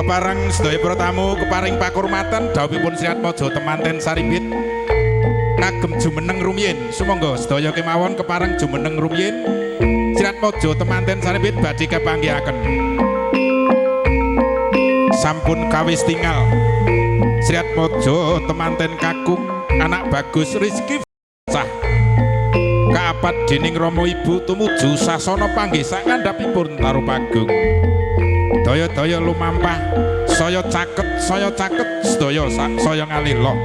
Kepareng sedaya para tamu keparing pakurmatan dawuhipun Sri Atmaja temanten Sarimbit kagem jumeneng rumiyin sumangga sedaya kemawon kepareng jumeneng rumiyin Sri Atmaja temanten Sarimbit badhe kapanggihaken sampun kawis tingal Sri Atmaja temanten kakung anak bagus Rizki sah kaapat dening Rama Ibu tumuju sasana panggih sangandhapipun Tarupagung daya-daya lumampah saya caket sedaya saya ngalila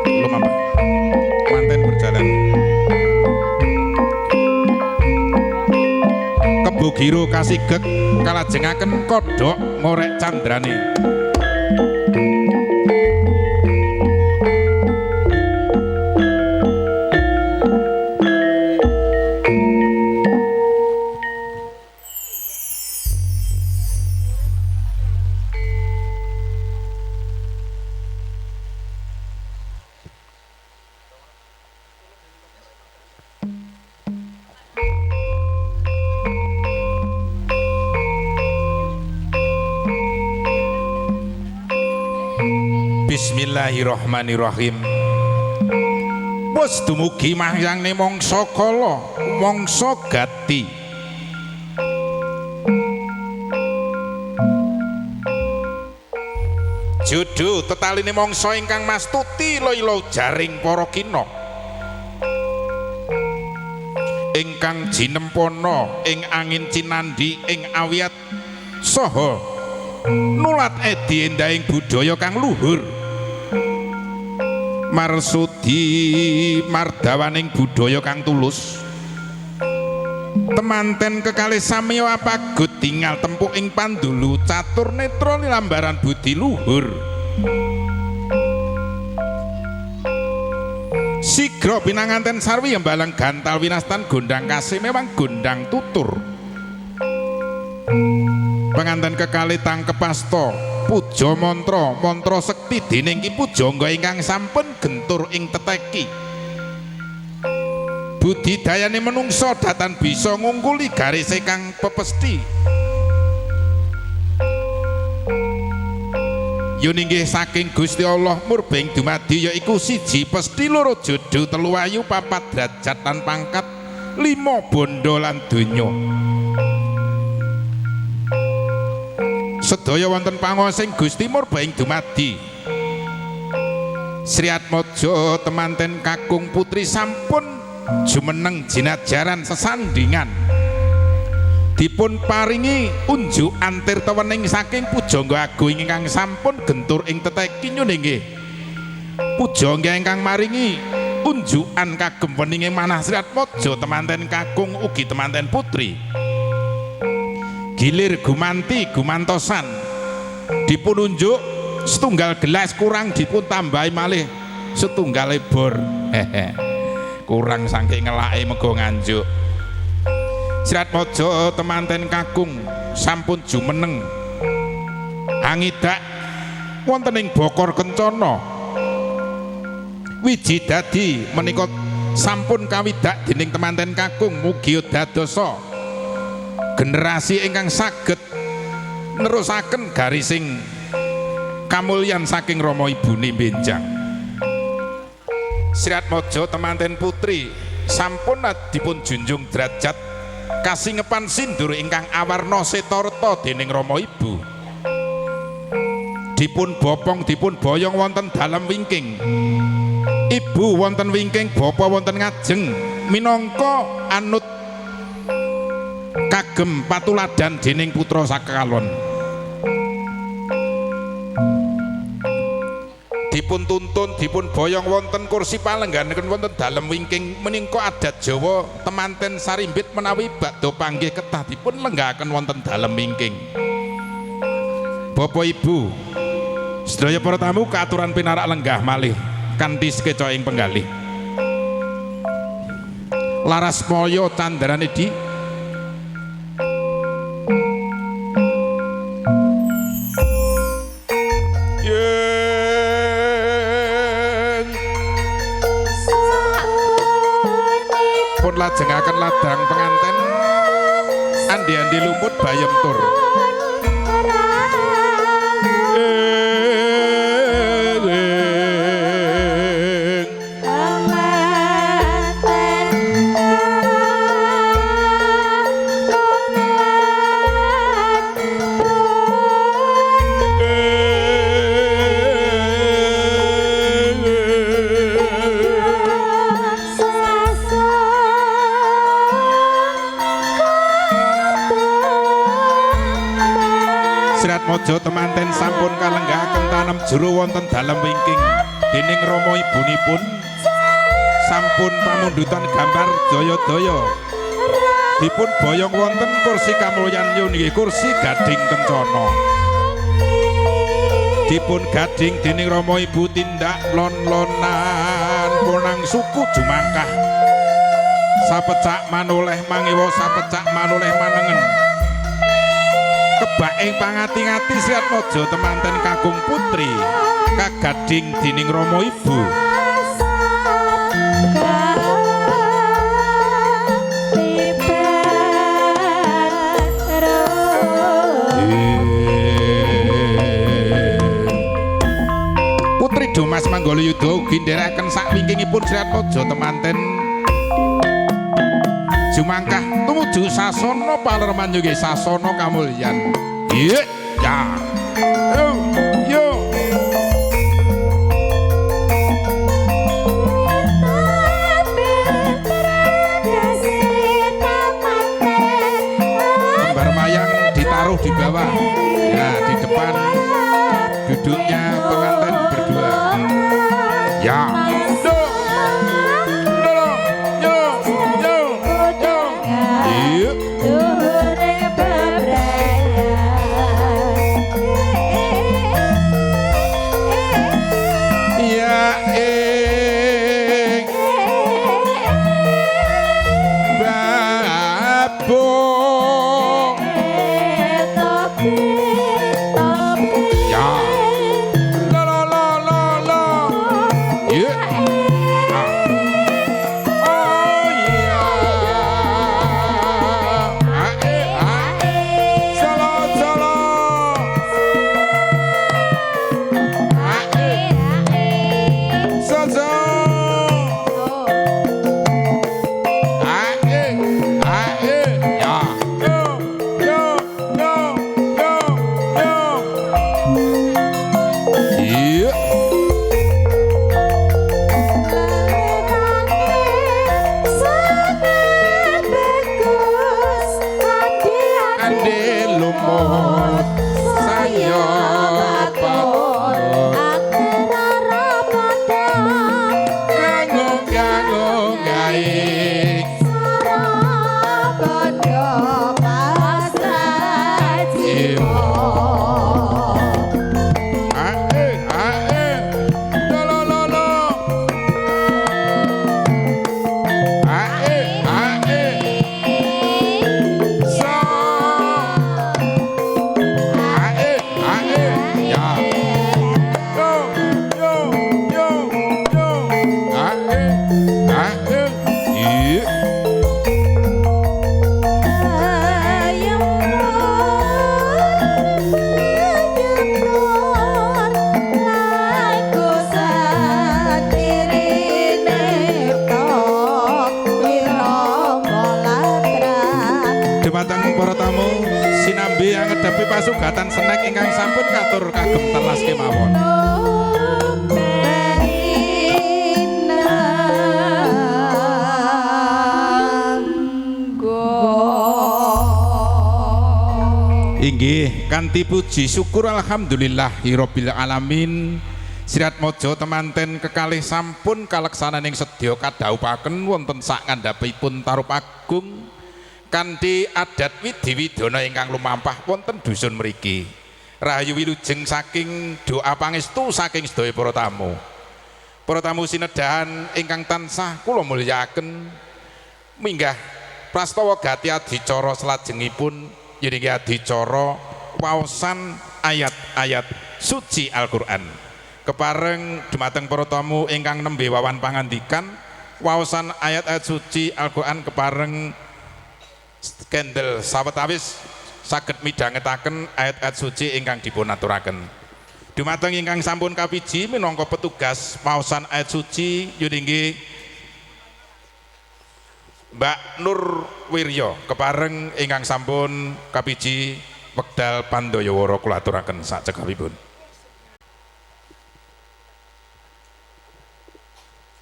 lumampah manten berjalan kebugiro kasigek kalajengaken kodhok ngorek candrane Bismillahirrahmanirrahim. Wes dumugi mahyangne mangsa kala, mangsa gati. Judhu tetaline mangsa ingkang mastuti lila jaring para kina. Ingkang jinempana ing angin cinandhi ing awiyat saha nulat edi endahing budaya kang luhur. Marsudi mardawaning budaya kang tulus temanten kekalih samiya apagut tingal tempuh ing pandulu catur netra nilambaran budi luhur sigra pinanganten sarwi yembalang gantal winastan gondang kasih memang gondang tutur penganten kekalih tangkepasta puja mantra mantra sekti dening Ki Pujangga ingkang sampun gentur ing teteki budidayane menungsa datan bisa ngungkuli garise kang pepesti yuninggih saking Gusti Allah murbeng dumadi yaiku siji pesti loro jodho telu ayu papat derajat lan pangkat lima bondo lan donya sedaya wonten pangosing Gusti murbeng dumadi Sri Atmaja temanten kakung putri sampun jumeneng jinajaran sesandingan dipun paringi unjukan tirtawening saking Pujangga Agung ingkang sampun gentur ing teteki nyuninggih Pujangga ingkang maringi unjukan kagem weninge manah Sri Atmaja temanten kakung ugi temanten putri gilir gumanti gumantosan dipun unjuk setunggal gelas kurang dipun tambahi malih setunggal lebor kurang saking ngelake mego nganjuk Sri Atmaja temanten kakung sampun jumeneng angidak wonten ing Bokor Kencana wiji dadi menika sampun kawidak dening temanten kakung mugi dadosa generasi ingkang saged nerusaken garising kamulyan saking Rama Ibune benjang Sri Atmaja temanten putri sampun dipun junjung derajat kasingepan sindur ingkang awarna setarta dening Rama Ibu dipun bopong dipun boyong wonten dalem wingking ibu wonten wingking bapa wonten ngajeng minangka anut kagem patuladan dening putra sakalon dipun tuntun dipun boyong wonten kursi palengganipun wonten dalem wingking menika adat Jawa temanten Sarimbit menawi badhe panggih ketah dipun lenggahaken wonten dalem wingking Bapak Ibu sedaya para tamu kaaturan pinarak lenggah malih kanthi sekeca ing penggalih laras moyo candrane di nglajengaken ladang penganten andi-andi lumut bayem tur. Mojo temanten sampun kalenggahaken tanem jero wonten dalem wingking dening Rama ibunipun sampun pamundutan gambar daya-daya dipun boyong wonten kursi kamulyan nggih kursi gading kencana dipun gading dening Rama ibu tindak lon-lonan punang suku jumangkah sapecak manoleh mangiwa sapecak manoleh manengen kebaing pangati-ngati Sri Atmaja temanten kakung putri kagading dening Rama ibu Putri Domas Manggalayuda ugi ndherekaken sakwingkingipun Sri Atmaja temanten jumangkah tumuju sasana palerman nggih sasana kamulyan. Iya, ya. Yo. Lembar mayang ditaruh di bawah. Ya, di depan duduknya pengantin berdua. Ya. Pasugatan senek ingkang sampun katur kagem telas kemawon. Inggih kanthi puji syukur alhamdulillahirabbil alamin Sri Atmaja temanten kekalih sampun kaleksaning sedya kadhaupaken wonten sak ngandhapipun Tarup Agung kanthi adat widhi-widana ingkang lumampah wonten dusun mriki. Rahayu wilujeng saking doa pangestu saking sedaya para tamu. Para tamu sinedahan ingkang tansah kula mulyakaken minggah prastawa gati adicara salajengipun yen adicara waosan ayat-ayat suci Al-Qur'an. Kepareng dumateng para tamu ingkang nembe wawan pangandikan waosan ayat-ayat suci Al-Qur'an kepareng kendel sawetawis saged midhangetaken ayat-ayat suci ingkang dipunaturaken. Dumateng ingkang sampun kapiji minangka petugas waosan ayat suci yuninggi Mbak Nur Wiryo kepareng ingkang sampun kapiji wekdal Pandayawara kula aturaken sakcekapipun.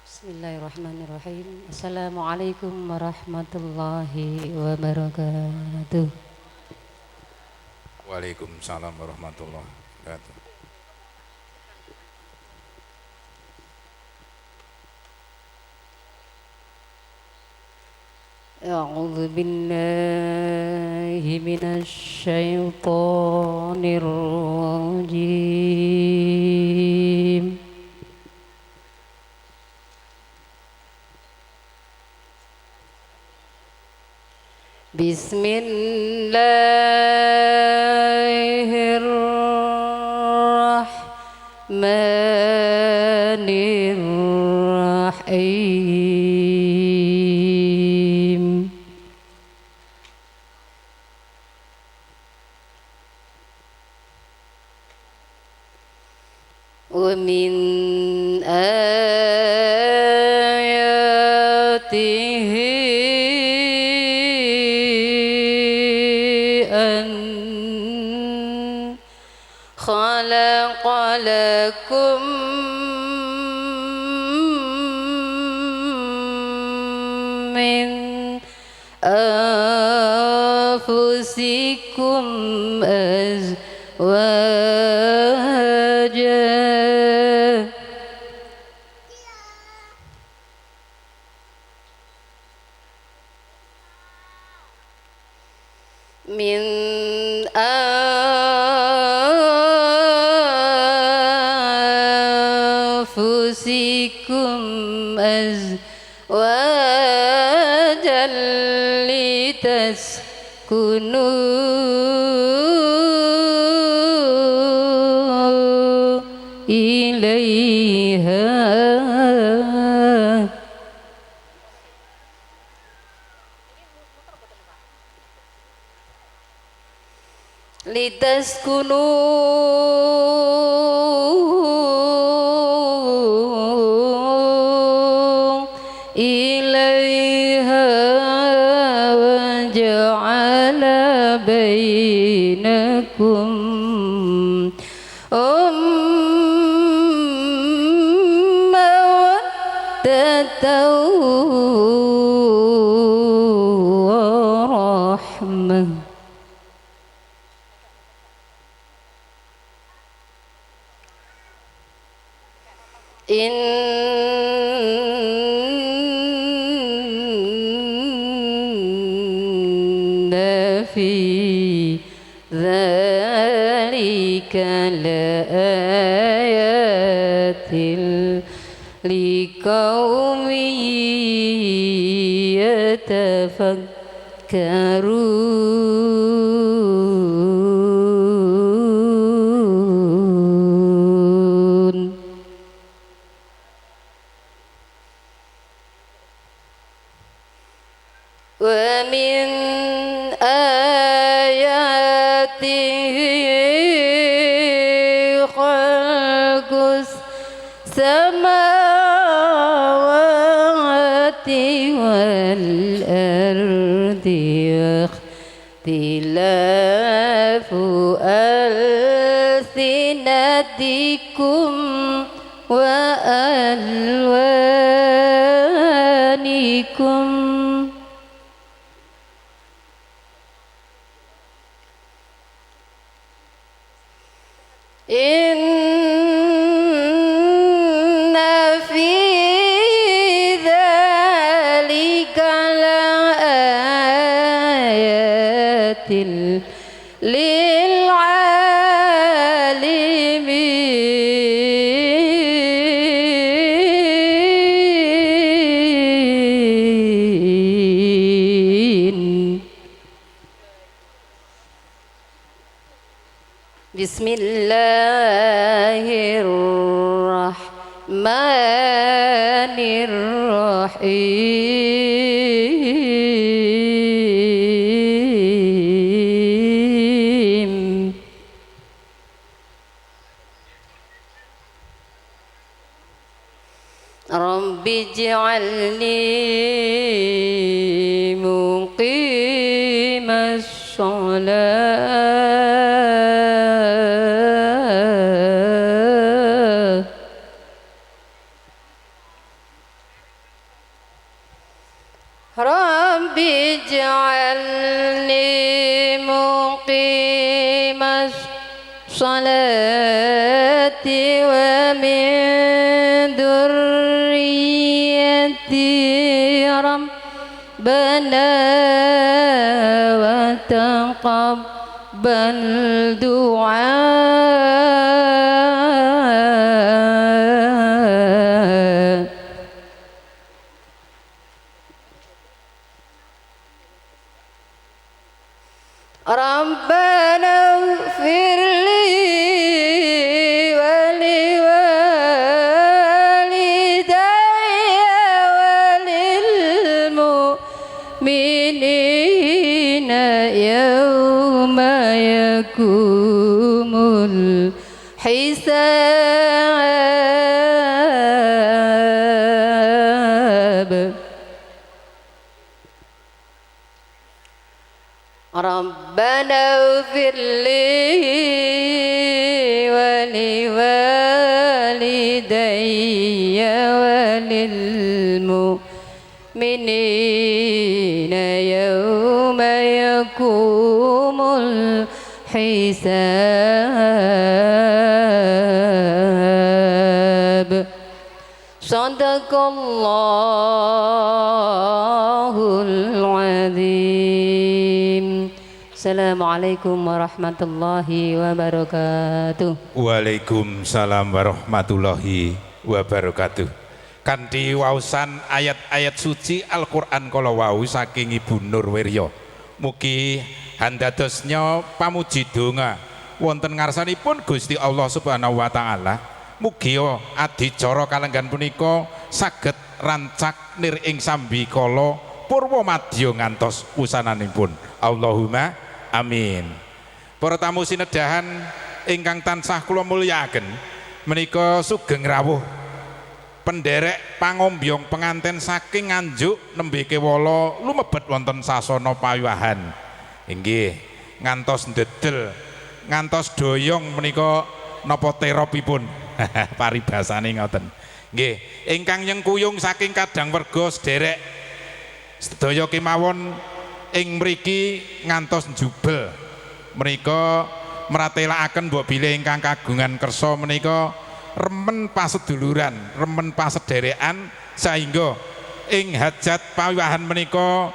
Bismillahirrahmanirrahim. Assalamualaikum warahmatullahi wabarakatuh. Waalaikumsalam warahmatullahi wabarakatuh. A'udzu billahi minasy syaithanir rajim. Bismillahirrahmanirrahim. Wa min خلق لكم من أنفسكم أزواجا من أنفسكم أزواجا لتسكنوا إليها لتسكنوا إليها وجعل بينكم مودة ورحمة إن في ذلك لآيات لقوم يتفكرون ومن آياته خلق السماوات والأرض واختلاف ألسنتكم وألوانكم إن في ذلك لآيات للعالمين. بسم الله الرحمن الرحيم رب اجعلني مقيم الصلاة رب اجعلني مقيم الصلاة ومن ذريتي ربنا وتقبل دعاء ربنا اغفر لي ولوالدي وللمؤمنين يوم يقوم الحساب ربنا اغفر لي ولوالدي وللمؤمنين يوم يقوم الحساب صدق الله العظيم Assalamualaikum warahmatullahi wabarakatuh. Waalaikumsalam warahmatullahi wabarakatuh. Kanthi waosan ayat-ayat suci Al-Qur'an kala wau saking Ibu Nurwirya. Mugi handadosnya pamuji donga wonten ngarsanipun Gusti Allah Subhanahu wa taala. Mugi adicara kalenggan punika saged rancak nir ing sambikala purwa madya ngantos wusananipun. Allahumma amin. Para tamu sinedahan ingkang tansah kula mulyakaken menika sugeng rawuh penderek pangombyong penganten saking Nganjuk nembe kewala lumebet wonten sasana pawiwahan. Inggih ngantos ndedel ngantos doyong menika napa terapipun paribasane ngoten. Nggih ingkang nyengkuyung saking kadang werga sederek sedaya kemawon ing mriki ngantos njubel menika mratelakaken mbok bilih ingkang kagungan kersa menika remen paseduluran, remen pasederekan sehingga ing hajat pawiwahan menika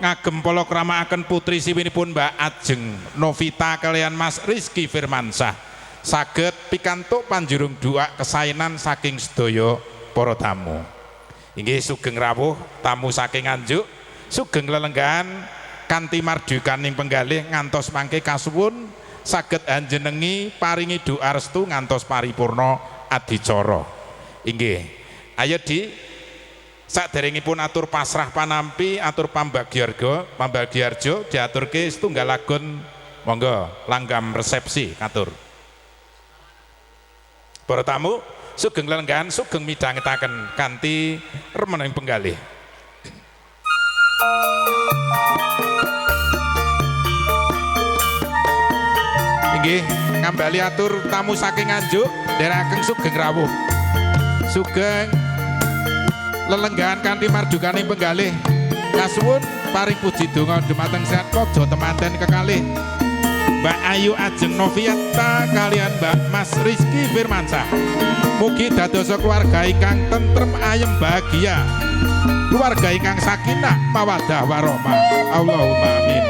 ngagem palakramaken putri siwinipun Mbak Ajeng Novita kalian Mas Rizky Firmansyah saged pikantuk panjurung doa kesaenan saking sedaya para tamu. Inggih sugeng rawuh tamu saking Nganjuk sugeng lelenggahan kanthi mardukaning penggalih ngantos mangke kasuwun saged anjenengi paringi doa restu ngantos paripurna adicara. Inggih ayo di saderengipun atur pasrah panampi atur pambagiarjo diaturke setunggalaken monggo langgam resepsi katur. Para tamu sugeng lelenggahan sugeng midhangetaken kanthi remening penggalih. Inggih ngambali atur tamu saking Nganjuk derekaken sugeng rawuh sugeng lelenggahan kanthi mardukaning penggalih kasuwun paring puji donga dumateng sehat pojo temanten kekalih Mbak Ayu Ajeng Novita kalian Mbak Mas Rizky Firmansyah. Mugi dadosa keluarga ingkang tentrem ayem bahagia, keluarga ingkang sakinah mawaddah warahmah. Allahumma amin.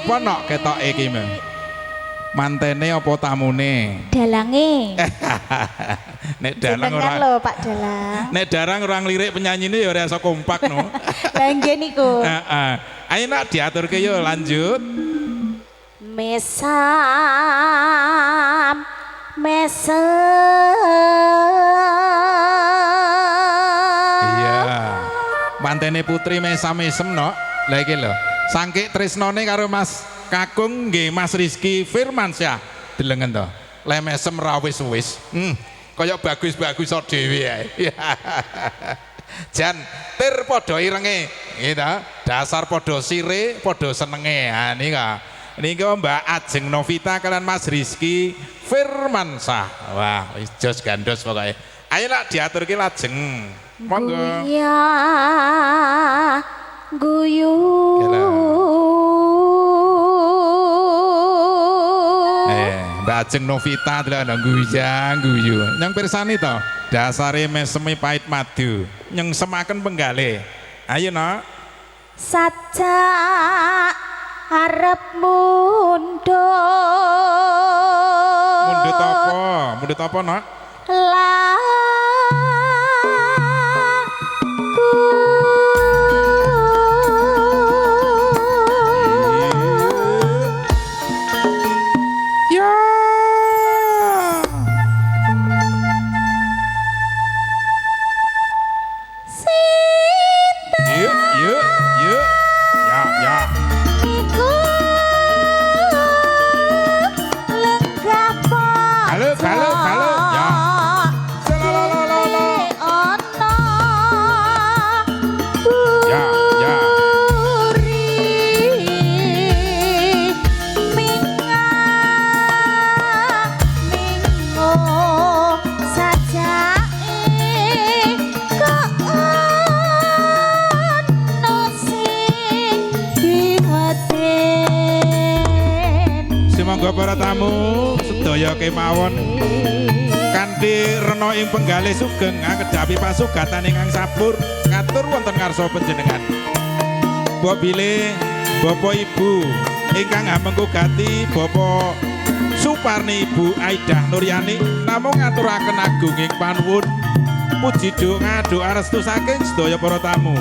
Sapa nok ketoke iki meh? Mantene apa tamune? Dalange. Nek dalang Jenengan ora. lho Pak Dalang. Nek darang orang lirik penyanyine ya ora iso kompak no. Lah nggih niku. Heeh. Ayo nak diaturke yo lanjut. Mesam mesem. Iya. Mantene putri mesam-mesem no. Lah iki lho. Sangkik tresnane karo Mas Kakung nggih Mas Rizky Firmansyah. Delengen to. Le mesem ra wis-wis. Kaya bagus-bagus kok dhewe ae. Jan tir padha irenge gitu. Dasar padha sire, padha senenge. Ha nika. Nika Mbak Ajeng Novita kalian Mas Rizky Firmansyah. Wah, wis jos gandos pokoke. Ayo nak diaturke lajeng. Monggo. Ya guyu. Mbak Ajeng Novita adalah guyang guyu. Yang pirsani to, dasare mesemi pahit madu, yang semakan penggale. Ayo no. Saja arep mundut. Mundut apa? Mundut apa no? Para tamu sedaya kemawon kanthi rena ing penggalih sugeng kedapi pasugatan ingkang sabur katur wonten ngarsa panjenengan. Bapak bilih Bapak Ibu ingkang amengku gati Bapak Suparni Ibu Aidah Nuryani namung ngaturaken agunging panuwun puji doa restu saking sedaya para tamu.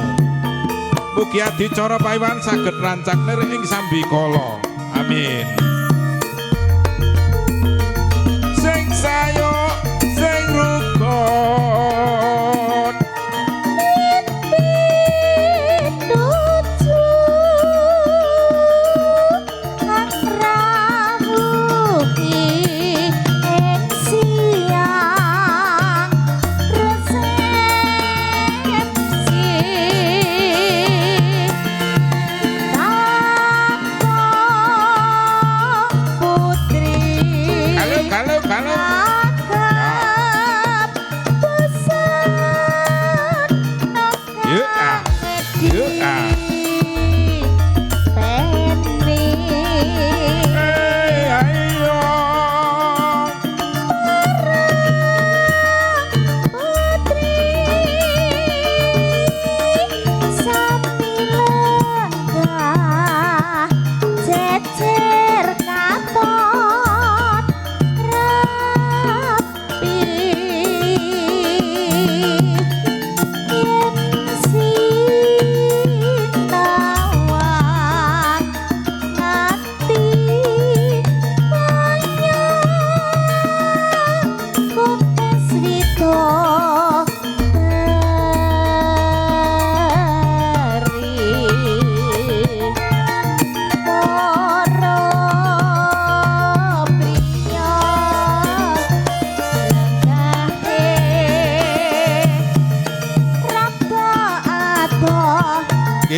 Mugi adicara paewan saged rancak nir ing sambikala. Amin. Sing sayo sing rukun Tuju angrawuhi ing siang resepsi putri. Kalau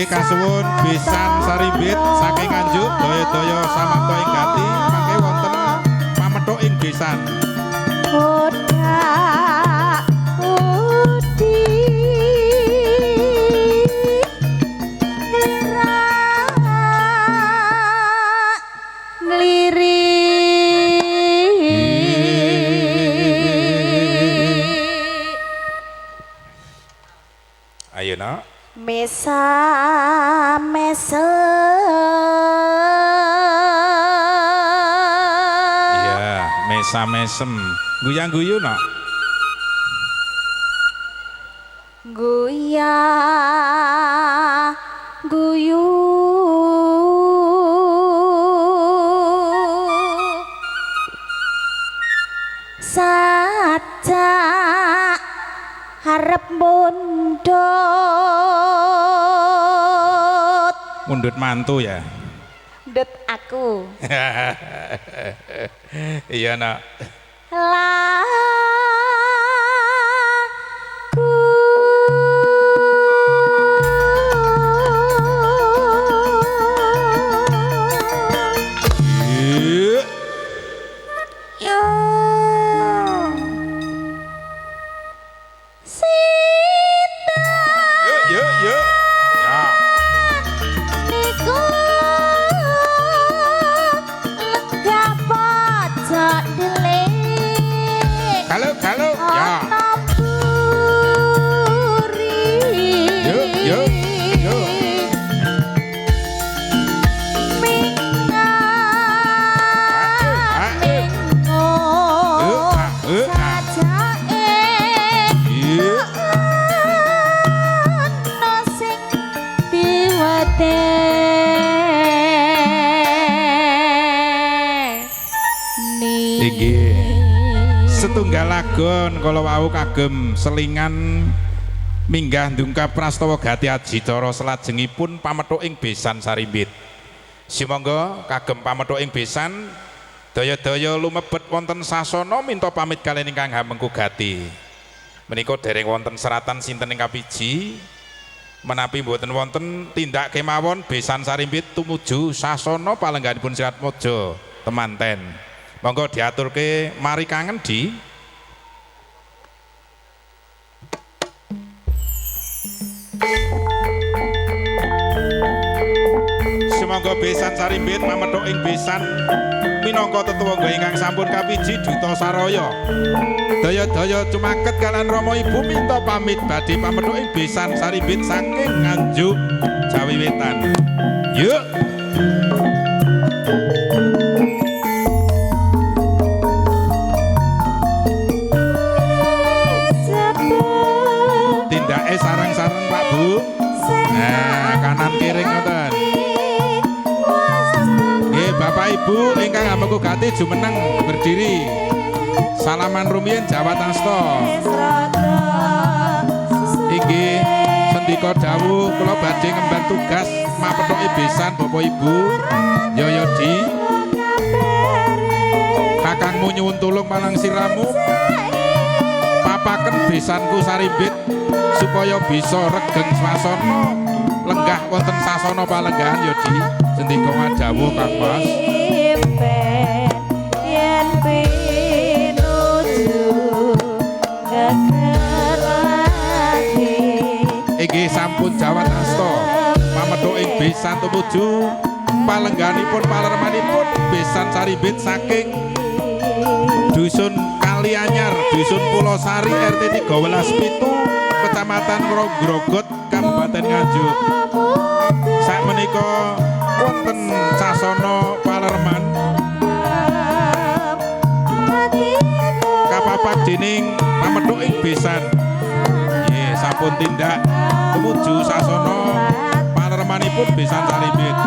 kasuwun besan saribit saking Nganjuk daya-daya samapta ing gati mangke wonten pamethuk ing besan. Mesa mesem samesem. Guyang-guyu no. Guya guyu saja harap Mundut mantu ya. mundut aku Iya nak. laku Iya. yo sita Yuk. Ya. niku lega pojok delik Kalau ya. Yuk. Iya. Iki setunggal lagon kalau wau kagem selingan minggah ndungkap prastawa Gati Aditara selajengipun pamethuk ing besan Sarimbit. Sumangga kagem pamethuk ing besan daya-daya lumebet wonten sasana minta pamit kaliyan ingkang hamengku Gati. Menika dereng wonten seratan sinten ing kapiji menapi mboten wonten tindak kemawon besan Sarimbit tumuju sasana palengganipun Sirat Mojo temanten. Monggo diaturke mari kangen di Sumangga besan Sarimbit mamethuk ing besan minangka tetuwangga ingkang sampun kapiji duta saraya. Daya-daya cumaket kalian Rama Ibu minta pamit badhe pamethuk ing besan Sarimbit saking Nganjuk Jawi Wetan. Yuk. Tindake sarang-sarang Pak Bu. Nah, kanan kiri ngoten. Nggih, Bapak Ibu ingkang hamengku Gati jumeneng berdiri. Salaman rumiyin Jawa Tasta. Inggih, sendika dawuh kula badhe ngemban tugas mapethoke besan Bapak Ibu. Yoyodi. Kakangmu nyuwun tulung marang siramu. Papaken besanku Sarimbit supaya bisa regeng swasana lenggah wonten sasana palenggahan Yodi. Sendika dawuh Kang Mas. yen pinuju kekerake Inggih sampun Jawa Tasta pamethuk ing besan tumuju palengganipun palermanipun besan Sarimbit saking Dusun Kalianyar, Dusun Pulosari RT 13 Kecamatan Grogot, Kabupaten Nganjuk. Sakmenika wonten sasana palerman kapapak dening pamethuk ing besan. Nggih, sampun tindak tumuju sasana palermanipun besan Sarimbit.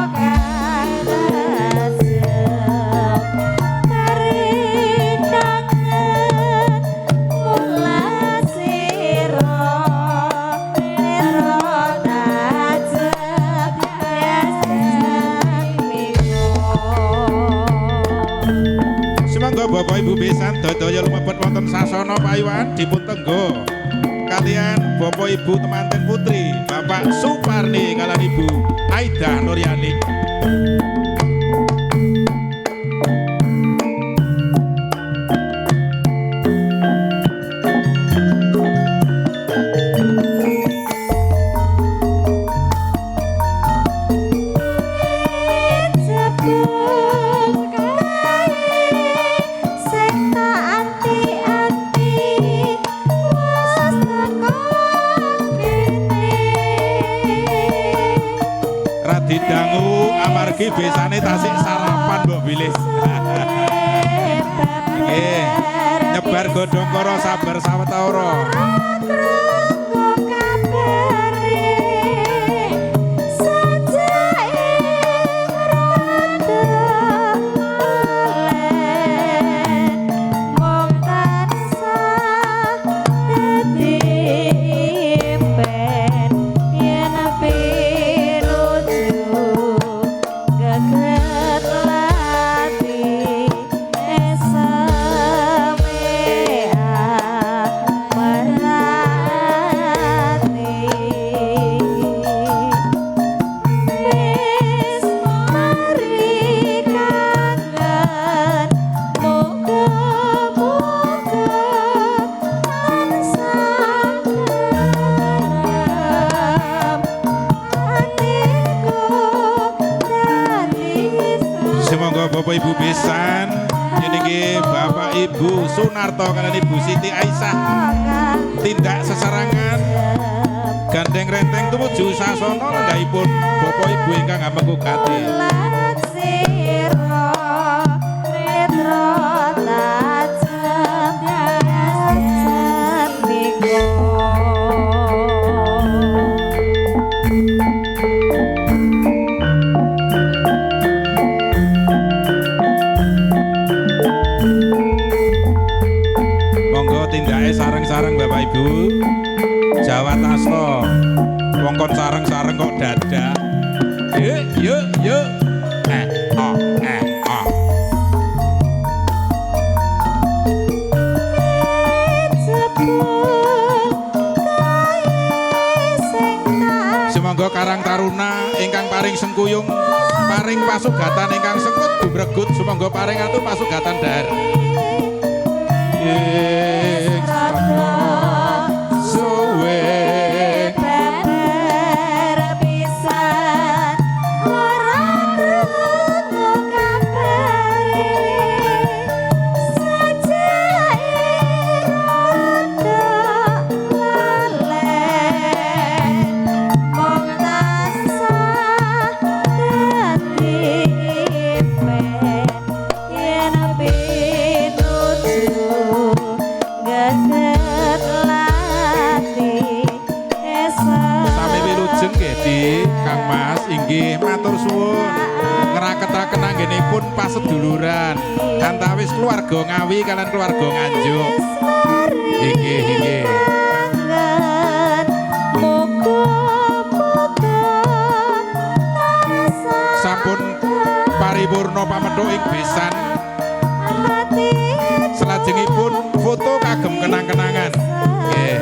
Bapak Ibu besan daya lumebet wonten sasana payuhan dipun tenggo kalian Bapak Ibu temanten putri Bapak Suparni kalian Ibu Aida Nuryani. Didangu amargi besane tasik sarapan mbok bilih. Nggih. Nyebar godhong karo sabar sawetara. Bapak Ibu besan ini Bapak Ibu Sunarto kalian Ibu Siti Aisyah tindak sesarangan gandeng renteng tumuju sasono lenggahipun Bapak Ibu ingkang amengkugati sareng-sareng Bapak Ibu Jawa Tasto wongkon sareng-sareng kok dadak yuk Sumangga Karang Taruna ingkang paring sengkuyung paring pasugatan ingkang sengkut dumregut sumangga paring atur pasugatan dahar Kang Mas inggih matur suwun ngraketaken anggenipun paseduluran antawis keluarga Ngawi kalian keluarga Nganjuk inggih sampun paripurna pamethuk ing besan salajengipun foto kagem kenang-kenangan nggih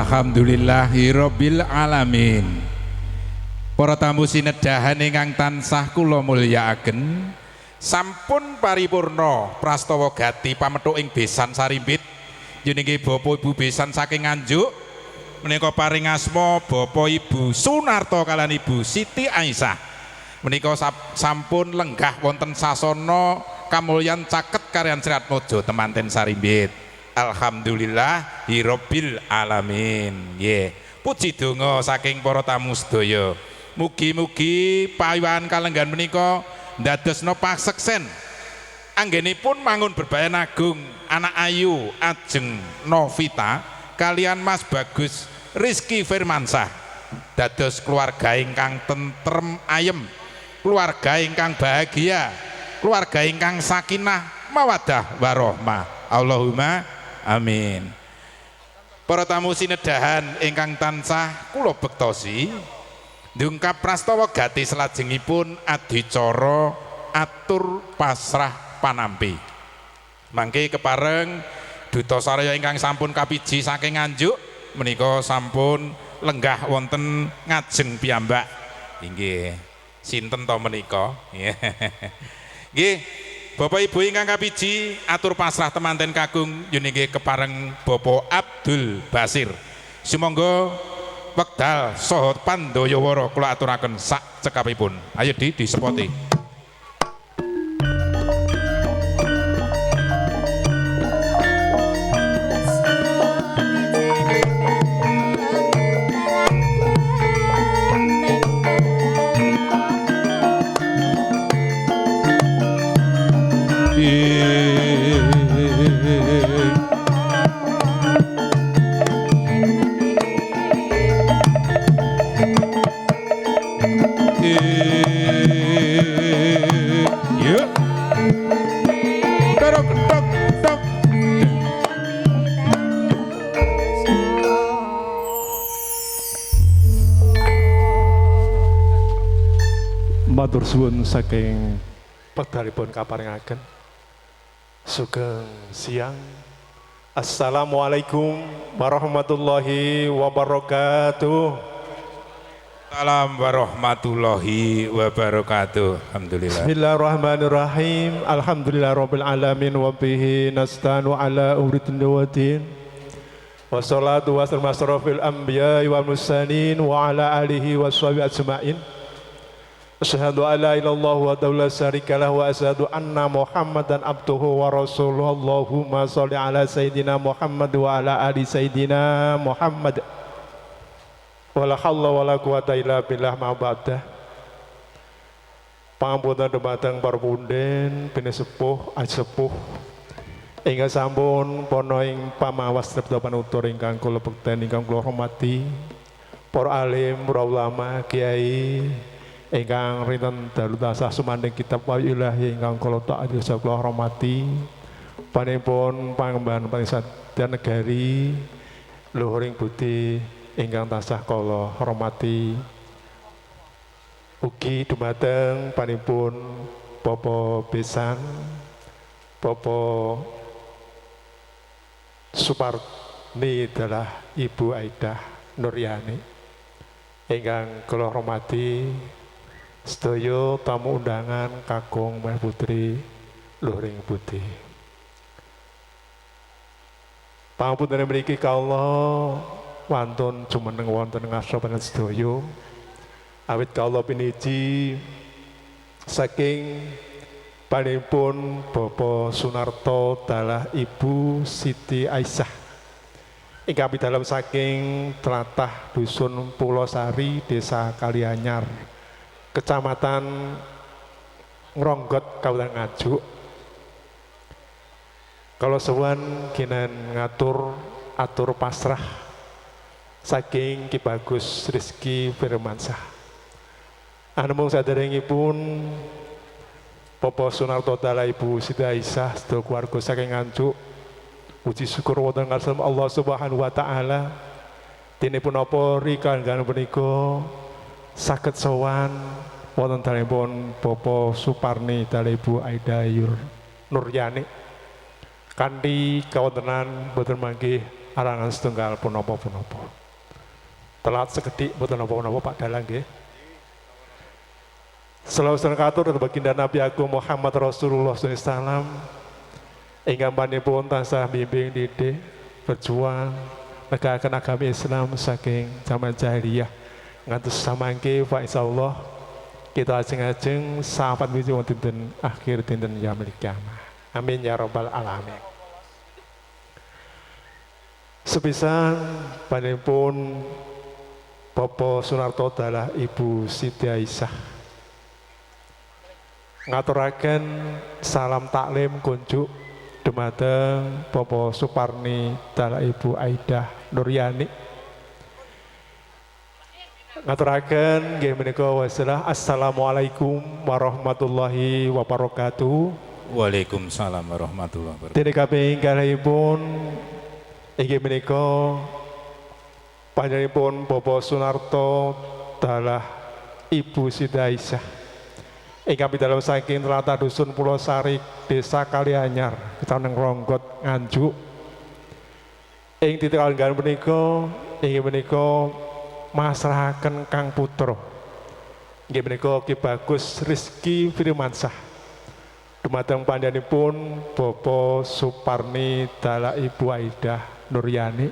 Alhamdulillahirabbil alamin. Para tamu sinedahan ingkang tansah kula mulyakaken, sampun paripurna prastawa gati pamethuk ing besan Sarimbit. Jenenge Bapak Ibu besan saking Nganjuk menika paring asma Bapak Ibu Sunarto kaliyan Ibu Siti Aisyah. Menika sampun lenggah wonten sasana kamulyan caket karyan Serat Mojo temanten Sarimbit. Alhamdulillahirabbil alamin. Puji donga saking para tamu sedaya. Mugi-mugi pawiwahan kalenggan menika ndadosna paseksen anggenipun mangun berbayan agung anak ayu ajeng Novita kalian Mas Bagus Rizky Firmansyah dados keluarga ingkang tentrem ayem, keluarga ingkang bahagia, keluarga ingkang sakinah mawaddah warahmah. Allahumma amin. Para tamu sinedahan ingkang tansah kula bektosi ndungkap prastawa gati salajengipun adicara atur pasrah panampi. Mangke kepareng duta saraya ingkang sampun kapiji saking Nganjuk menika sampun lenggah wonten ngajeng piyambak. Inggih, sinten to menika? Nggih, Bapak Ibu ingkang kapiji atur pasrah temanten kakung yunike kepareng Bapak Abdul Basir. Sumangga wekdal saha Pandayawara kula aturaken sak cekapipun. Ayo disepoti. Matur suwun saking wekdalipun kaparingaken. Sugeng siang. Assalamualaikum warahmatullahi wabarakatuh. Salam warahmatullahi wabarakatuh. Alhamdulillah. Bismillahirrahmanirrahim. Alhamdulillahirabbil alamin wa bihi nasta'inu ala umuri dunya waddin. Wassalatu wassalamu ala asrofil anbiya'i wal mursalin wa ala alihi washabihi ajmain. Asyhadu an la ilaha illallah wahdahu la syarika lahu wa asyhadu anna Muhammadan abduhu wa rasuluhu. Allahumma shalli ala sayidina Muhammad wa ala ali sayidina Muhammad. Wala haula wala quwata illa billah ma ba'da. Pangapunten dumateng para punden, pinesepuh, asepuh ingkang sampun pono ing pamawas sabda panutur ingkang kula bekten ingkang kula hormati. Para alim, para ulama, kiai ingkang rinten dalu tasah sumanding kitab wahyu ilahi ingkang kula taati kula hormati. Panipun pangemban panisadyan negari luhuring budi ingkang tasah kula hormati. Ugi dumateng panipun Bapak Besan, Bapak Suparni adalah Ibu Aidah Nuryani ingkang kula hormati. Sedaya tamu undangan kakung Mbah Putri luhuring budi. Pangapunten mriki kawula wantun jumeneng wonten ngarsa panjenengan sedaya. Awit kawula piniji saking panipun Bapak Sunarto dalah Ibu Siti Aisyah ingkang dalam saking tlatah dusun Pulosari, Desa Kalianyar, Kecamatan Ngronggot, Kabupaten Ngajuk. Kalau sowan kinen ngatur atur pasrah saking Ki Bagus Rizky Firmansyah. Anamung saderengipun Bapak Sunarto dalah Ibu Siti Aisyah sedaya keluarga saking Ngajuk, puji syukur wonten ngarsa Allah Subhanahu wa taala. Dinipun apa rikala punika saged sowan wonten dalipun Bapak Suparni dalah Ibu Aidah Nuryani kanthi kawontenan boten manggih arangan setunggal punapa-punapa. Telat sekedhik boten napa-napa Pak Dalang nggih. Selawuhan katur dhateng baginda Nabi Agung Muhammad Rasulullah sallallahu alaihi wasallam ingkang panjenenganipun tansah bimbing didik berjuang negaraken agama Islam saking zaman jahiliyah ngantos samangke fa insyaallah kita ajeng-ajeng sahabat wiji wonten dinten akhir dinten yaumil kiamah. Amin ya rabbal alamin. Sepisan panjenenganipun Bapak Sunarto dalah Ibu Siti Aisyah ngaturaken salam taklim kunjuk dumateng Bapak Suparni dalah Ibu Aidah Nuryani. Ngaturaken nggih menika wasalah. Assalamualaikum warahmatullahi wabarakatuh. Waalaikumsalam warahmatullahi wabarakatuh. Dene kaping kalihipun inggih menika panjenenganipun Bapak Sunarto dalah Ibu Siti Aisyah ingkang pidalem saking tlatah dusun Pulosari, Desa Kalianyar, Kecamatan Ngronggot, Nganjuk. Ing titik kalenggan menika inggih menika masrahaken Kang Putra. Inggih menika Ki Bagus Rizky Firmansyah dumateng pandyanipun Bapak Suparni Dala Ibu Aidah Nuryani.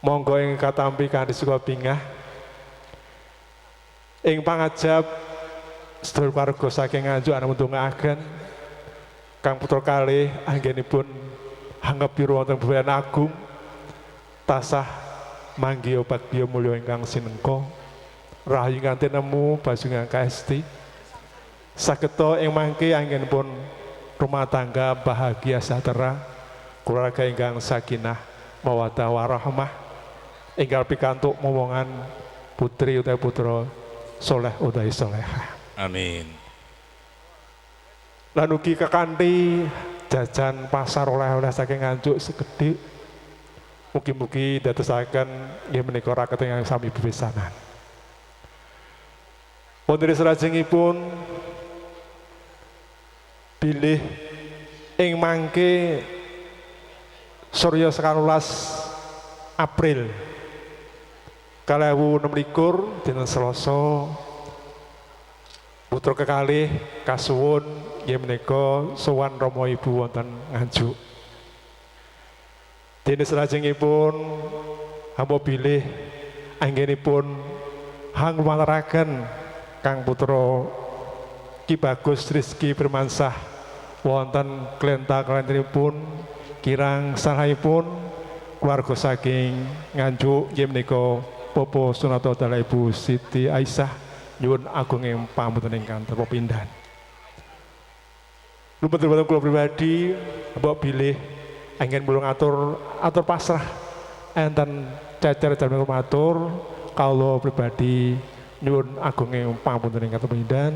Monggo ing katampi kanthi suka bingah ing pangajab sedulur warga saking Nganjuk anamundungaken Kang putra kalih anggenipun hanggepiru wonten bebayan agung tasah manggiya bagya mulya ingkang sinengka rahayu kanthi nemu basung kasti sageta ing mangke anggenipun rumah tangga bahagia sejahtera keluarga ingkang sakinah mawaddah warahmah ingkang pikantuk momongan putri utawi putra soleh utawi solehah. Amin. Lan ugi kekanthi jajan pasar oleh-oleh saking Nganjuk segedhik mugi-mugi dadosaken nggih menika raket ingkang sami bebesanan. Wonten salajengipun bilih ing mangke Surya 19 April 2026 dinten Selasa putra kekalih kasuwun nggih menika sowan Rama Ibu wonten Nganjuk. Dene salajengipun hamba bilih anggenipun hanglumataraken Kang putra Ki Bagus Rizky Firmansah wonten klenta-klentenipun kirang sahaipun keluarga saking Nganjuk nggih menika Bapak Sunarto Dala Ibu Siti Aisyah nyuwun agung ing pamunten ingkang tanpa pindhan. Lumantar kula pribadi mbok bilih anggen mulung atur pasrah enten cecer dalem matur kawula pribadi nyuwun agung ing pamunten ingkang tanpa pindhan.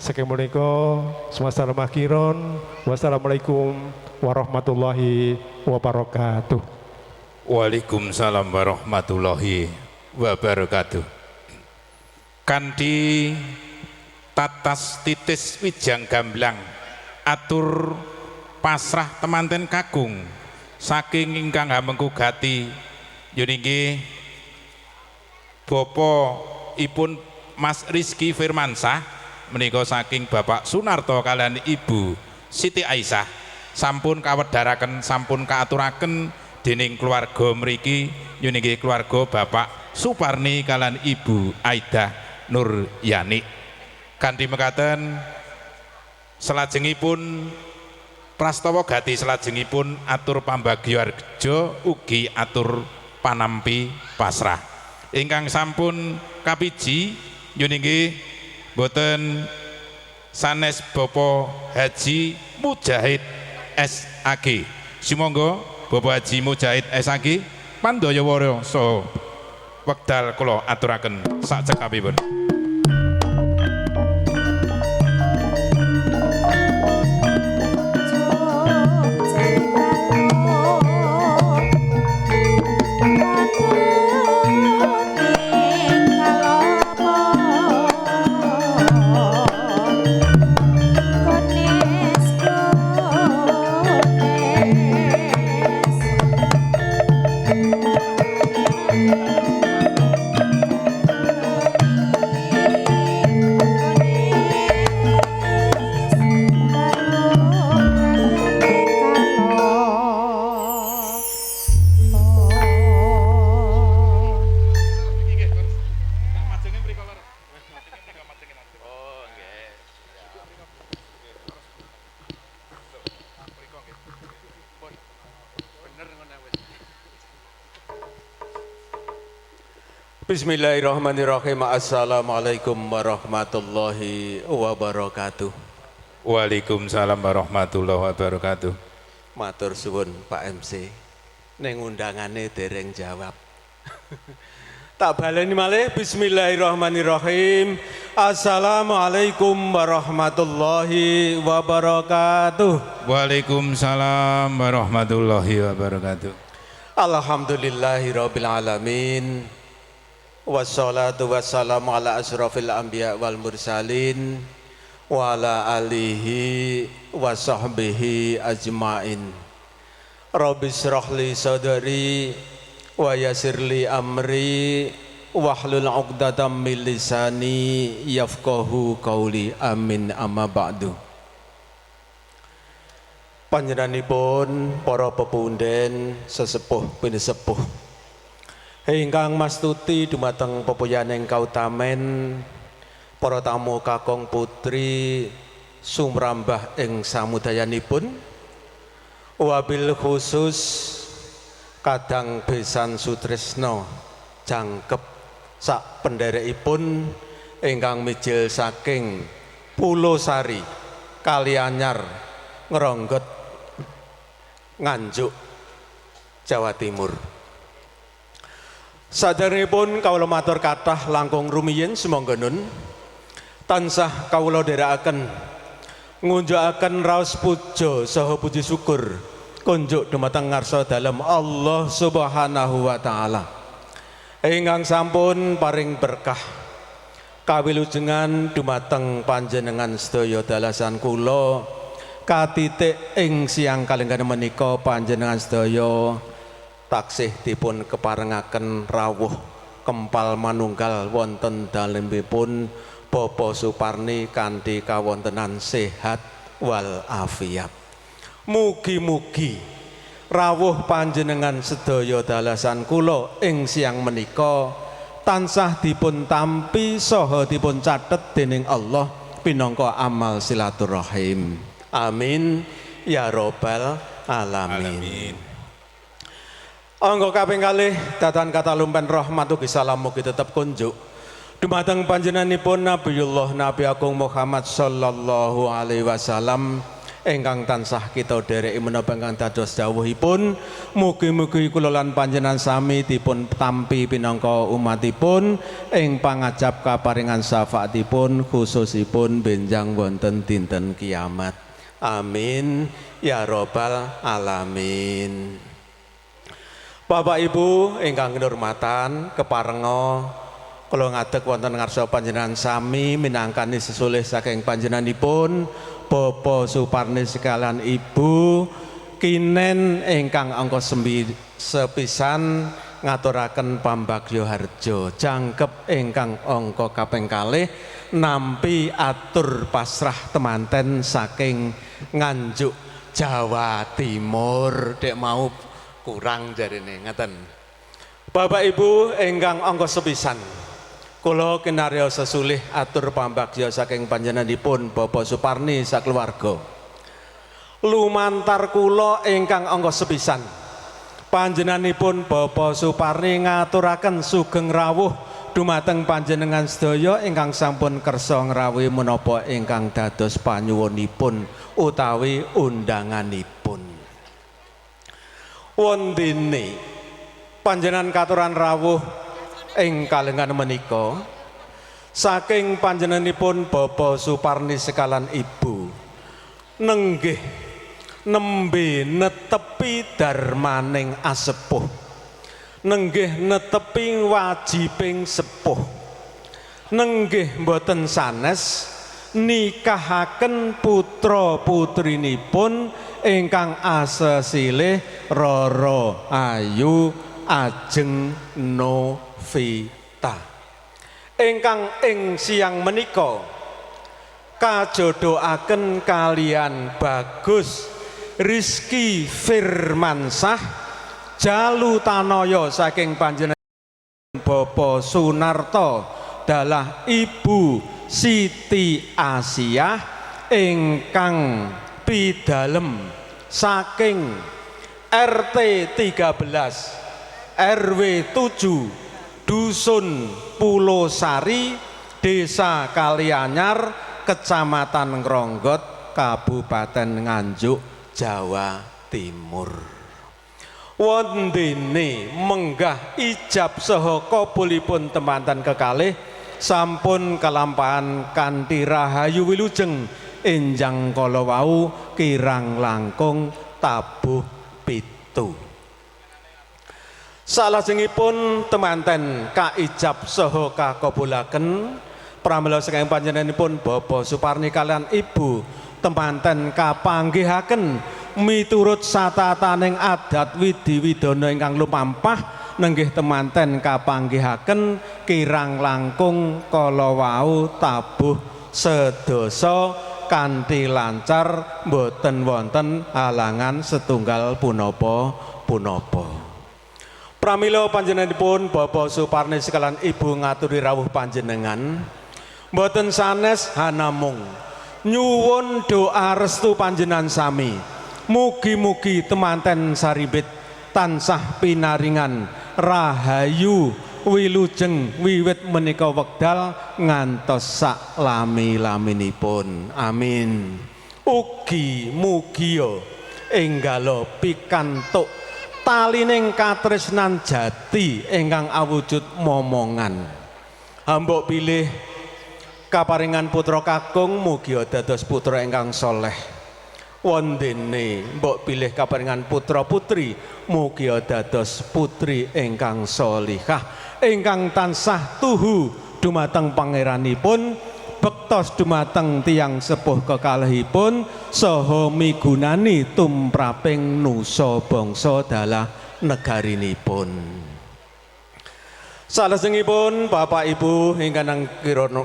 Saking menika semasa makhiron wassalamualaikum warahmatullahi wabarakatuh. Waalaikumsalam warahmatullahi wabarakatuh. Kanthi tatas titis wijang gamblang atur pasrah temanten kakung saking ingkang hamengku gati yuninggi Bapa ipun Mas Rizky Firmansah menika saking Bapak Sunarto kalian Ibu Siti Aisyah sampun kawedharaken sampun kaaturaken dening keluarga mriki yuninggi keluarga Bapak Suparni kalian Ibu Aidah Nuryani. Kanthi mekaten salajengipun prastawa gati salajengipun atur pambagya arja ugi atur panampi pasrah ingkang sampun kapiji yuninggi boten sanes Bapak Haji Mujahid SAG. Sumangga Bapak Haji Mujahid SAG pandaya warya saha wekdal kula aturaken sakcekapipun. Bismillahirrahmanirrahim. Assalamualaikum warahmatullahi wabarakatuh. Waalaikumsalam warahmatullahi wabarakatuh. Matur suwun Pak MC. Ning undangane dereng jawab. Tak baleni malih. Bismillahirrahmanirrahim. Assalamualaikum warahmatullahi wabarakatuh. Waalaikumsalam warahmatullahi wabarakatuh. Alhamdulillahirabbil alamin. Wassalatu wassalamu ala asrafil anbiya wal mursalin wa ala alihi wa sahbihi ajmain. Rabbi shrah li sadri wa yassir li amri wahlul 'uqdatam min lisani yafqahu qawli. Amin amma ba'du. Panjenenganipun para pepunden sesepuh pinisepuh ingkang mastuti dumateng pepuyaning kautamen, para tamu kakung putri sumrambah ing samudayanipun, wabil khusus kadang besan sutresna jangkep sak penderekipun ingkang mijil saking Pulo Sari Kalianyar Ngronggot Nganjuk Jawa Timur. Saderengipun kawula matur kathah langkung rumiyin sumangga nun tansah kawula dherekaken ngunjukaken raos puja saha puji syukur kunjuk dumateng ngarsa dalem Allah Subhanahu wa taala ingkang sampun paring berkah kawilujengan dumateng panjenengan sedaya dalasan kula katitik ing siang kalenggan menika panjenengan sedaya taksih dipun keparengaken rawuh kempal manunggal wonten dalempipun Bapa Suparni kanthi kawontenan sehat wal afiat. Mugi-mugi rawuh panjenengan sedaya dalasan kula ing siang menika tansah dipun tampi saha dipun catet dening Allah pinangka amal silaturahim. Amin ya robbal alamin. Angga kaping kalih datan kata lumpen rahmat ugi salam mugi tetep kunjuk dumateng panjenenganipun Nabiullah Nabi Agung Muhammad sallallahu alaihi wasallam ingkang tansah kita dereki menapa ingkang dados dawuhipun. Mugi-mugi kula lan panjenengan sami dipun tampi pinangka umatipun ing pangajab kaparingan syafaatipun khususipun benjang wonten dinten kiamat. Amin ya robbal alamin. Bapak Ibu ingkang kinurmatan keparenga kula ngadeg wonten ngarsa panjenengan sami minangkani sesulih saking panjenenganipun Bapa Suparni sekalian Ibu kinen ingkang angka sepisan ngaturaken pambagya harja jangkep ingkang angka kaping kalih nampi atur pasrah temanten saking Nganjuk Jawa Timur. Dek mau kurang jarine ngeten. Bapak Ibu ingkang angka sepisan kula kinarya sesulih atur pambagya saking panjenenganipun Bapak Suparni sakeluarga. Lumantar kula ingkang angka sepisan panjenenganipun Bapak Suparni ngaturaken sugeng rawuh dumateng panjenengan sedaya ingkang sampun kersa ngrawuhi menapa ingkang dados panyuwunipun utawi undanganipun. Wondene panjenengan katuran rawuh ing kalengan menika saking panjenenganipun Bapak Suparni sekalian Ibu nenggih nembe netepi darmaning asepuh, nenggih netepi wajibing sepuh, nenggih mboten sanes nikahaken putra putrinipun ingkang asesilih Roro Ayu Ajeng Novita ingkang ing siang menika kajodoaken kalian Bagus Rizky Firmansah jalutanaya saking panjenengan Bapak Sunarto dalah Ibu Siti Asiah ingkang pidalem saking RT 13 RW 7 Dusun Pulo Sari Desa Kalianyar Kecamatan Ngronggot Kabupaten Nganjuk Jawa Timur. Wondene menggah ijab saha kabulipun temanten kekalih sampun kalampahan kanthi rahayu wilujeng enjang kala wau kirang langkung tabuh pitu. Salajengipun temanten kaijab saha kakabulaken pramila saking panjenenganipun Bapak Suparni kalian Ibu temanten kapanggihaken miturut satataning adat widi-widana ingkang lumampah nenggih temanten kapanggihaken kirang langkung kala wau tabuh sedasa kanthi lancar mboten wonten halangan setunggal punapa. Pramila panjenenganipun Bapak Suparni sekalian Ibu ngaturi rawuh panjenengan mboten sanes hanamung nyuwun doa restu panjenengan sami. Mugi-mugi temanten saribit tansah pinaringan rahayu wilujeng wiwit menika wekdal ngantos sak lami-laminipun. Amin. Ugi mugia enggalo pikantuk talining katresnan jati ingkang awujud momongan. Hamba pilih kaparingan putra kakung mugia dados putra ingkang soleh. Wondene mbok pilih kaparingan putra putri mugia dados putri ingkang solihah ingkang tansah tuhu dumateng pangeranipun bektos dumateng tiyang sepuh kekalihipun saha migunani tumraping nusa bangsa dalah negarinipun. Salajengipun Bapak Ibu ingkang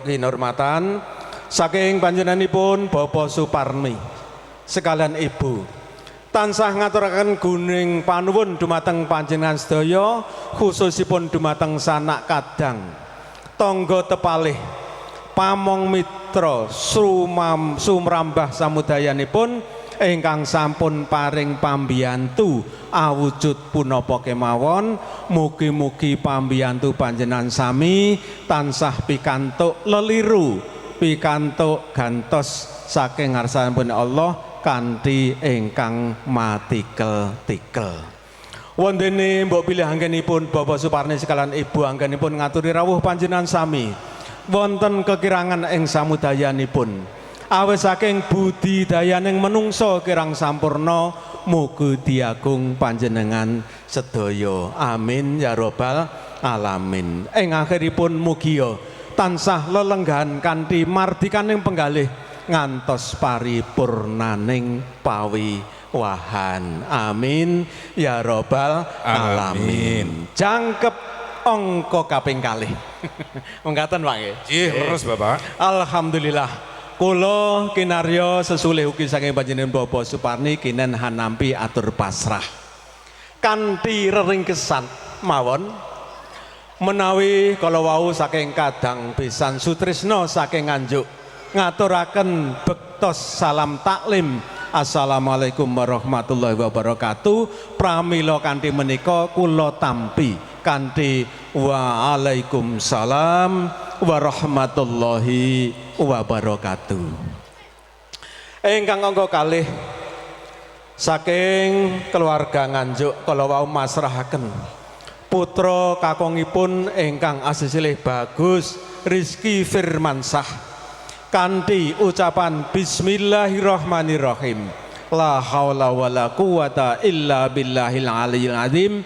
kinurmatan saking panjenenganipun Bapak Suparni sekalian Ibu tansah ngaturaken guning panuwun dumateng panjenengan sedaya khususipun dumateng sanak kadang tangga tepalih pamong mitra sumrambah samudayanipun ingkang sampun paring pambiyantu awujud punapa kemawon. Mugi-mugi pambiyantu panjenengan sami tansah pikantuk leliru pikantuk gantos saking ngarsanipun Allah kanthi ingkang matikel-tikel. Wondene mbok pilih anggenipun Bapak Suparni sekalian Ibu anggenipun ngaturi rawuh panjenengan sami wonten kekirangan ing samudayanipun awis saking budidayaning menungso kirang sampurna mugi diagung panjenengan sedaya. Amin ya rabbal alamin. Ing akhiripun mugia tansah lelenggahan kanthi mardikaning penggalih ngantos paripurnaning pawiwahan. Amin ya rabbal alamin. Jangkep angka kaping kalih. Mengkaten Pak nggih. Nggih, leres Bapak. Alhamdulillah. Kula kinarya sesulih ugi saking panjenengan Bapak Suparni kinen hanampi atur pasrah. Kanthi reringkesan mawon menawi kala wau saking kadang pisan sutrisna saking Nganjuk ngaturaken bektos salam taklim. Assalamualaikum warahmatullahi wabarakatuh. Pramila kanthi menika kula tampi kanthi waalaikumsalam warahmatullahi wabarakatuh. Ingkang angka kalih saking keluarga Nganjuk kala wau masrahaken putra kakungipun ingkang asisilih bagus Rizky Firmansah kanthi ucapan bismillahirrahmanirrahim la haula wala quwata illa billahil aliyil azim.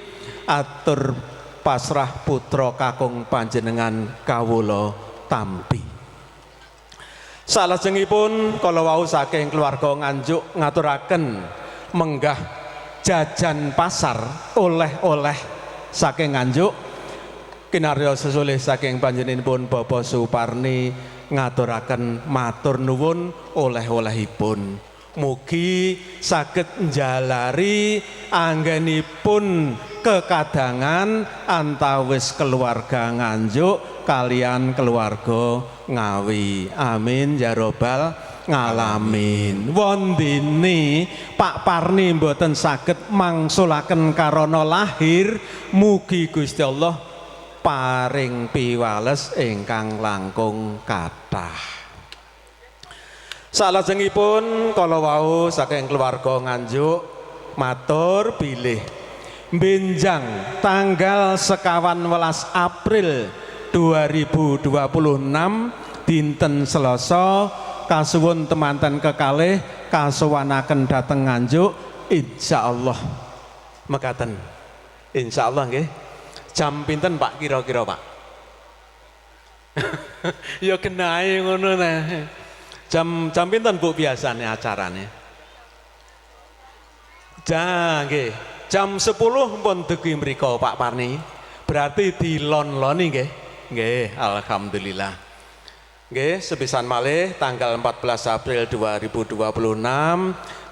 Atur pasrah putra kakung panjenengan kawula tampi. Salajengipun kala wau saking keluarga Nganjuk ngaturaken menggah jajan pasar oleh-oleh saking Nganjuk kinarya sesulih saking panjenenganipun Bapak Suparni ngaturaken matur nuwun oleh-olehipun. Mugi saged njalari anggenipun kekadangan antawis keluarga Nganjuk kalian keluarga Ngawi. Amin ya rabbal ngalamin. Wondene Pak Parni mboten saged mangsulaken karana lahir, mugi Gusti Allah paring piwales ingkang langkung kathah. Salajengipun kala wau saking keluarga Nganjuk matur bilih benjang tanggal 11 April 2026 dinten Selasa kasuwun temanten kekalih kasuwanaken dhateng Nganjuk insyaallah mekaten. Insyaallah nggih. Jam pinten Pak kira-kira Pak? Ya kenae ngono nah. Jam pinten Bu biasane acarane? Nggih. Jam 10 pun dugi mriko Pak Parni. Berarti dilon-loni nggih. Nggih, alhamdulillah. Nggih, sepisan malih tanggal 14 April 2026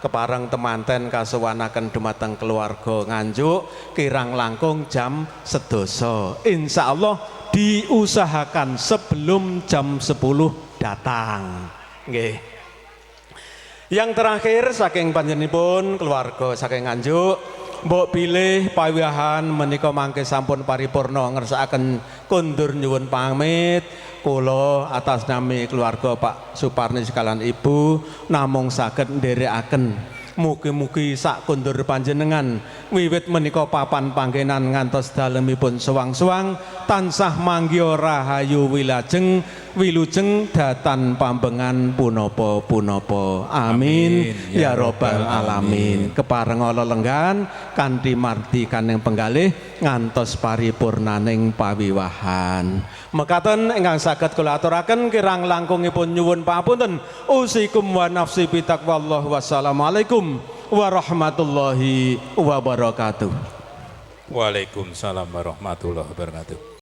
kepareng temanten kasuwanaken dumateng keluarga Nganjuk kirang langkung jam 12. Insyaallah diusahakan sebelum jam 10 datang. Nggih. Yang terakhir saking panjenenganipun keluarga saking Nganjuk mbok pilih pawiyahan menika mangke sampun paripurna ngersakaken kondur nyuwun pamit. Kula atas nami keluarga Pak Suparni sekalian Ibu namung saged nderekaken mugi-mugi sak kondur panjenengan wiwit menika papan panggenan ngantos dalemipun suwang-suwang tansah manggya rahayu wilujeng datan pambengan punapa-punapa. Amin ya robbal alamin. Kepareng lelenggan kanthi mardi kaneng penggalih ngantos paripurnaning pawiwahan. Mekaten ingkang saged kula aturaken kirang langkungipun nyuwun papunten. Usikum wa nafsi bitaqwallah. Wassalamualaikum warahmatullahi wabarakatuh. Waalaikumsalam warahmatullahi wabarakatuh.